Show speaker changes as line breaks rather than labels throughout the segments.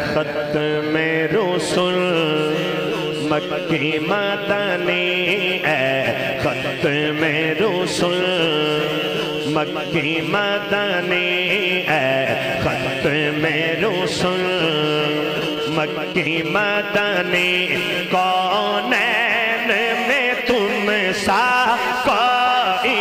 ختم رسل مکی مدنی اے ختم رسل مکی مدنی اے ختم رسل مکی مدنی کونین میں تم سا کوئی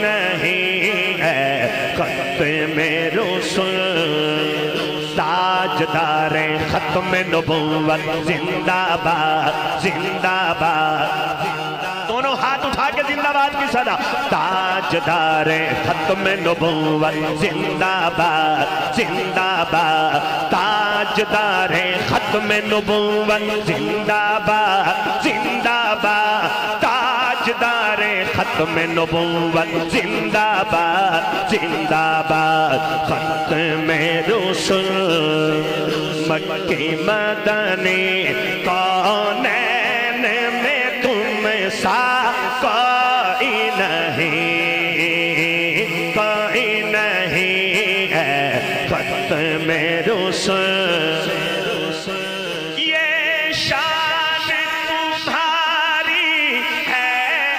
نہیں ہے ختم رسل تاجدار ختم نبوت زندہ باد زندہ باد دونوں ہاتھ اٹھا کے زندہ باد کی صدا تاجدار ختم نبوت زندہ باد زندہ باد تاجدار ختم نبوت زندہ باد زندہ باد تاجدار ختم نبوت زندہ باد زندہ باد ختم رسل مکی مدنی کونین میں تم سا کوئی نہیں ہے ختم رسل یہ شان تمہاری ہے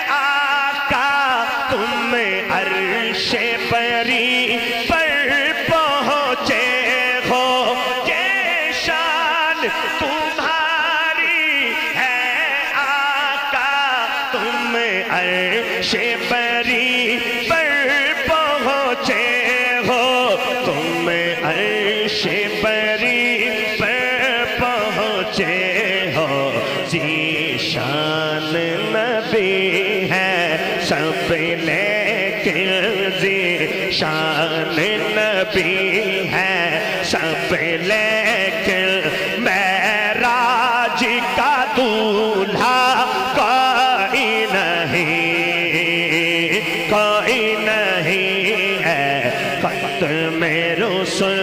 آقا تم عرش بری پر پہنچے ہو یہ شان تمہاری ہے آقا تم عرش بری پر پہنچے ہو تم عرش بری پر پہنچے ہو ذیشان نبی ہے سب لیکن ذیشان نبی ہے سب لیکن معراج کا دولہا کوئی نہیں ہے ختم رسل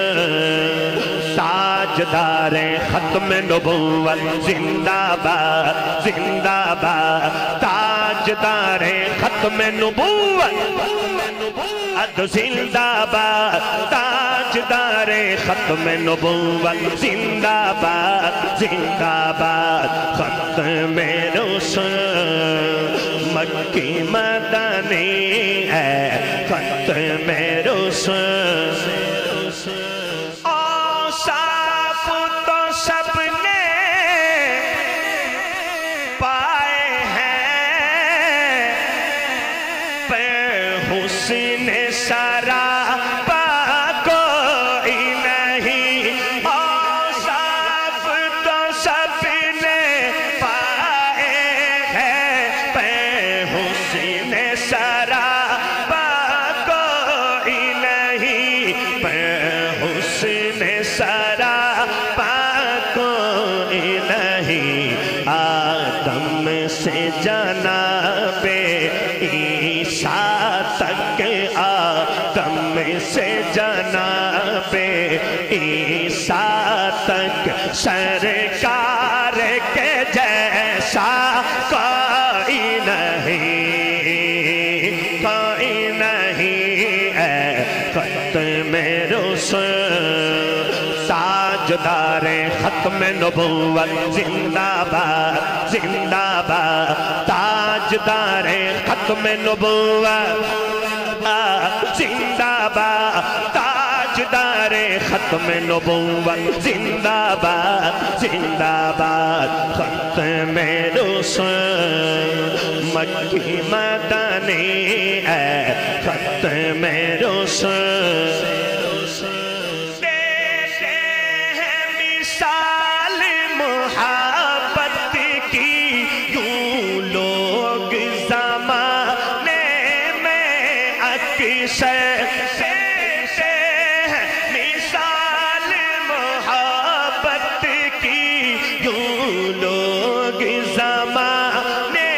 تاجدار ختم نبوت زندہ باد زندہ باد تاجدار ختم نبوت زندہ باد تاجدار ختم نبوت زندہ باد زندہ باد ختم رسل مکی مدنی ہے ختم رسل اوصاف تو سب نے پائے ہیں پر حسن سراپا کوئی نہیں اوصاف تو سب نے پائے ہیں پر حسن سراپا کوئی نہیں پر حسن سراپا کوئی نہیں آدم سے جناب عیسیٰ تک آدم سے جناب عیسیٰ تک سرکار کے جیسا کوئی نہیں ہے ختم رسل تاجدار ختم نبوت زندہ باد زندہ باد تاجدار ختم نبوت زندہ باد تاجدار ختم نبوت زندہ باد زندہ باد ختم رسل مکی مدنی ہے ختم رسل مثال محبت کی یوں لوگ زمانے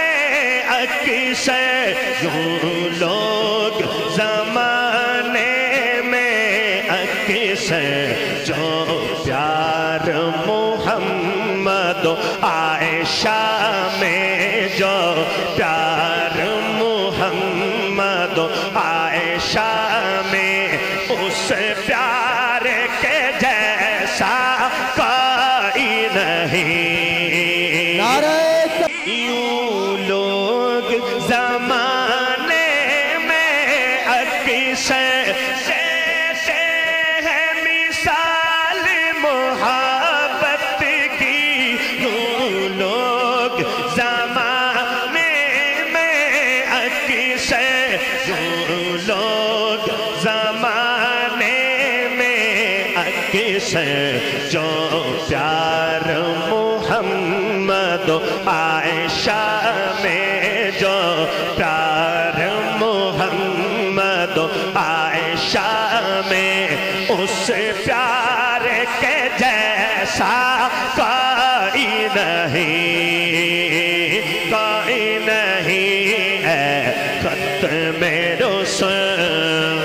میں اکثر یوں لوگ زمانے میں اکثر جو پیار محمد و عائشہ میں جو پیار محمد و عائشہ میں اس کسے جو پیار محمد عائشہ میں جو پیار محمد عائشہ میں اس پیار کے جیسا کوئی نہیں ہے ختم رسول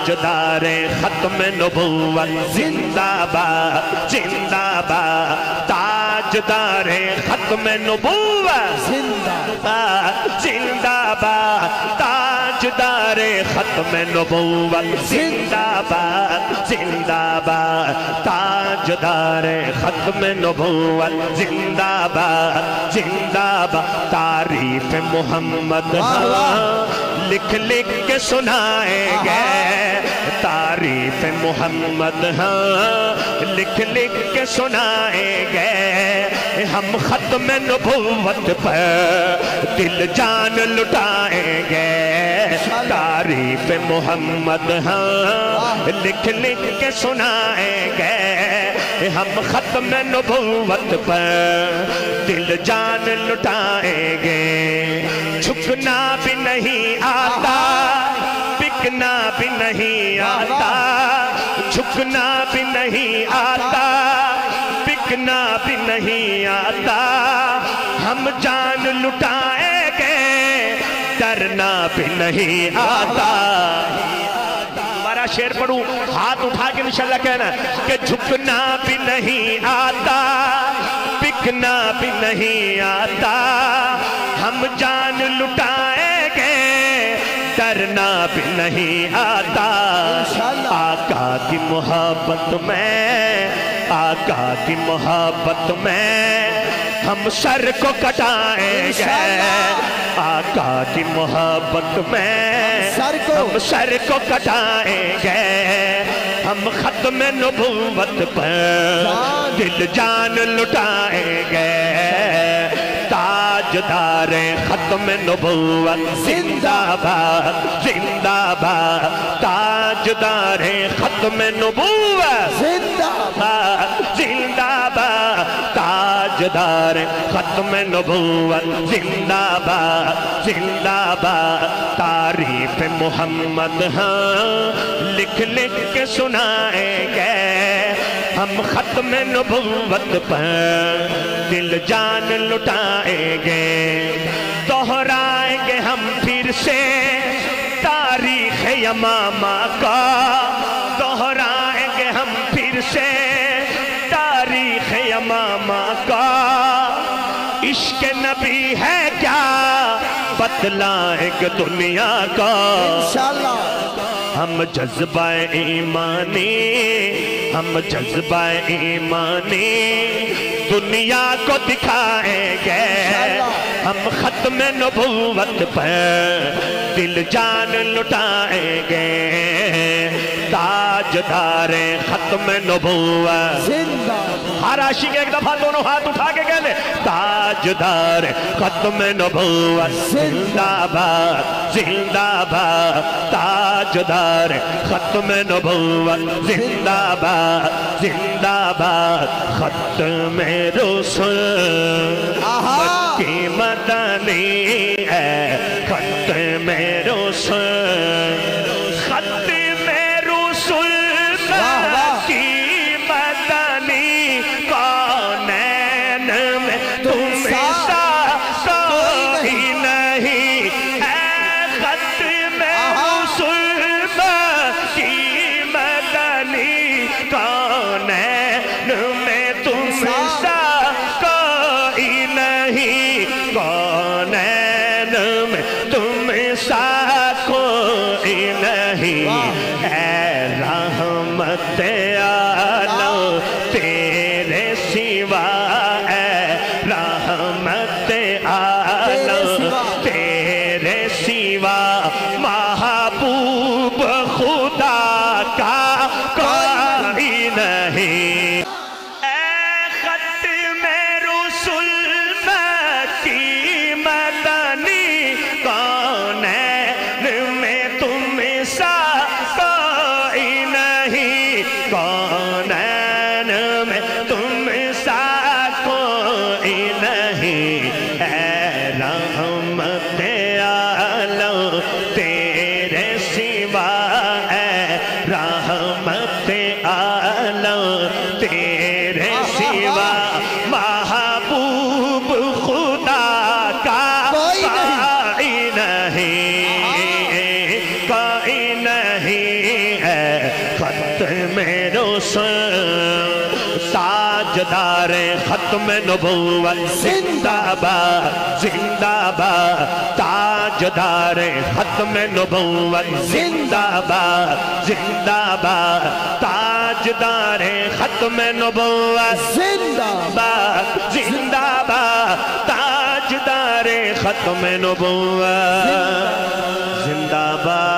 تاجدار ختم نبوت زندہ باد زندہ باد تاجدار ختم نبوت زندہ باد زندہ باد تاجدار ختم نبوت زندہ باد زندہ باد تاجدار ختم نبوت زندہ باد زندہ باد تعریف محمد لکھ لکھ کے سنائیں گے تعریف محمد لکھ لکھ کے سنائیں گے ہم ختم نبوت پر دل جان لٹائیں گے تعریف محمد لکھ لکھ کے سنائیں گے ہم ختم نبوت پر دل جان لٹائیں گے جھکنا بھی نہیں آتا بکنا بھی نہیں آتا جھکنا بھی نہیں آتا بکنا بھی نہیں آتا ہم جان لٹائیں گے ڈرنا بھی نہیں آتا ہمارا شعر پڑھوں ہاتھ اٹھا کے انشاءاللہ کہنا کہ جھکنا بھی نہیں آتا بکنا بھی نہیں آتا ہم جان لٹائیں گے ڈرنا بھی نہیں آتا آقا کی محبت میں آقا کی محبت میں ہم سر کو کٹائیں گے آقا کی محبت میں ہم سر کو کٹائیں گے ہم ختم نبوت پر دل جان لٹائیں گے تاجدار ختم نبوت زندہ باد زندہ باد تاجدار ختم نبوت زندہ باد زندہ باد تاجدار ختم نبوت زندہ باد زندہ باد تعریف محمد لکھ لکھ کے سنائیں گے ہم ختم نبوت پر دل جان لٹائیں گے دہرائیں گے ہم پھر سے تاریخ یمامہ کا دہرائیں گے ہم پھر سے تاریخ یمامہ کا عشق نبی ہے کیا بتلائیں گے دنیا کا انشاءاللہ ہم جذبہ ایمانی ہم جذبہ ایمانی دنیا کو دکھائیں گے ہم ختم نبوت پر دل جان لٹائیں گے تاجدار ختم نبوت زندہ ہر عاشق ایک دفعہ دونوں ہاتھ اٹھا کے کہہ لے تاجدار ختم نبوت زندہ باد زندہ باد تاجدار ختم نبوت زندہ باد زندہ باد ختم رسول مکی مدنی ہے ختم رسول ختم رسول مکی مدنی کونین میں تم سا کوئی نہیں ہے ختم رسول مکی مدنی کونین میں تم سا کوئی نہیں کونین میں تم سا کوئی نہیں اے رحمت عالم تیرے سوا اے رحمت عالم تیرے سوا محبوب خدا کا کوئی نہیں اے ختم رسول مکی مدنی کونین میں تم سا کوئی نہیں رحمت عالم تیرے سوا محبوب خدا کا کوئی نہیں ہے ختم رسول تاجدار ختم نبوت زندہ باد زندہ باد تاجدار ختم نبوت زندہ باد زندہ باد تاجدار ختم نبوت زندہ باد زندہ باد تاجدار ختم نبوت زندہ باد